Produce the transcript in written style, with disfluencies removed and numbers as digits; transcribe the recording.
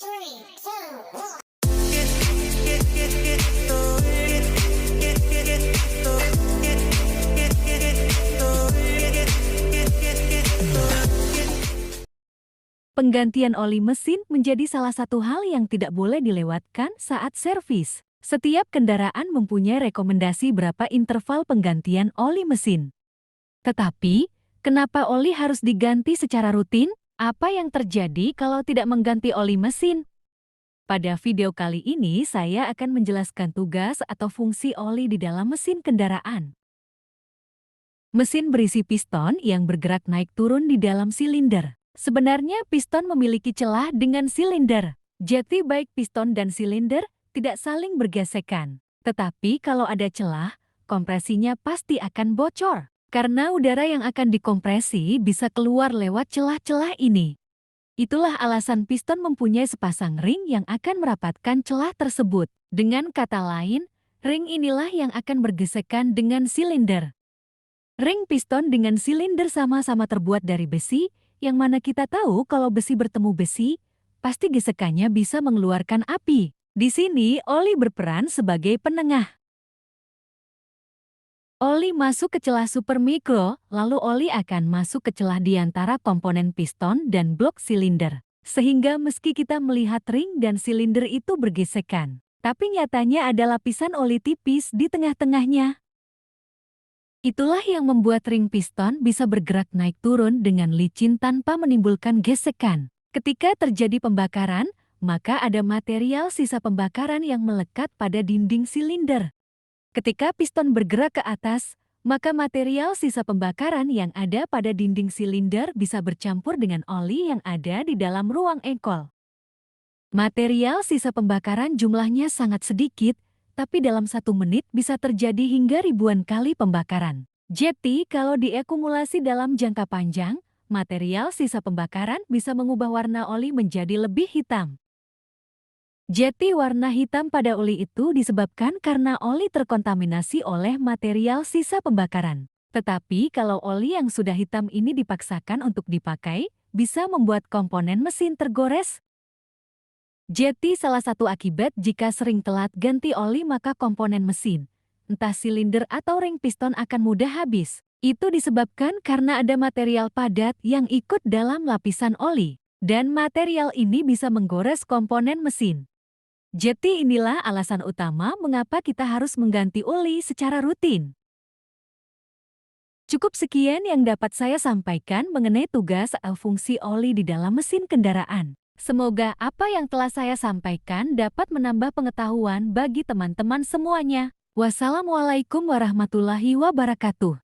Three, two, one. Penggantian oli mesin menjadi salah satu hal yang tidak boleh dilewatkan saat servis. Setiap kendaraan mempunyai rekomendasi berapa interval penggantian oli mesin. Tetapi, kenapa oli harus diganti secara rutin? Apa yang terjadi kalau tidak mengganti oli mesin? Pada video kali ini saya akan menjelaskan tugas atau fungsi oli di dalam mesin kendaraan. Mesin berisi piston yang bergerak naik turun di dalam silinder. Sebenarnya piston memiliki celah dengan silinder. Jadi baik piston dan silinder tidak saling bergesekan. Tetapi kalau ada celah, kompresinya pasti akan bocor. Karena udara yang akan dikompresi bisa keluar lewat celah-celah ini. Itulah alasan piston mempunyai sepasang ring yang akan merapatkan celah tersebut. Dengan kata lain, ring inilah yang akan bergesekan dengan silinder. Ring piston dengan silinder sama-sama terbuat dari besi, yang mana kita tahu kalau besi bertemu besi, pasti gesekannya bisa mengeluarkan api. Di sini, oli berperan sebagai penengah. Oli masuk ke celah supermikro, lalu oli akan masuk ke celah di antara komponen piston dan blok silinder. Sehingga meski kita melihat ring dan silinder itu bergesekan, tapi nyatanya ada lapisan oli tipis di tengah-tengahnya. Itulah yang membuat ring piston bisa bergerak naik turun dengan licin tanpa menimbulkan gesekan. Ketika terjadi pembakaran, maka ada material sisa pembakaran yang melekat pada dinding silinder. Ketika piston bergerak ke atas, maka material sisa pembakaran yang ada pada dinding silinder bisa bercampur dengan oli yang ada di dalam ruang engkol. Material sisa pembakaran jumlahnya sangat sedikit, tapi dalam 1 menit bisa terjadi hingga ribuan kali pembakaran. Jadi, kalau diakumulasi dalam jangka panjang, material sisa pembakaran bisa mengubah warna oli menjadi lebih hitam. Jadi, warna hitam pada oli itu disebabkan karena oli terkontaminasi oleh material sisa pembakaran. Tetapi, kalau oli yang sudah hitam ini dipaksakan untuk dipakai, bisa membuat komponen mesin tergores. Jadi salah satu akibat jika sering telat ganti oli maka komponen mesin, entah silinder atau ring piston akan mudah habis. Itu disebabkan karena ada material padat yang ikut dalam lapisan oli. Dan material ini bisa menggores komponen mesin. Jadi inilah alasan utama mengapa kita harus mengganti oli secara rutin. Cukup sekian yang dapat saya sampaikan mengenai tugas atau fungsi oli di dalam mesin kendaraan. Semoga apa yang telah saya sampaikan dapat menambah pengetahuan bagi teman-teman semuanya. Wassalamualaikum warahmatullahi wabarakatuh.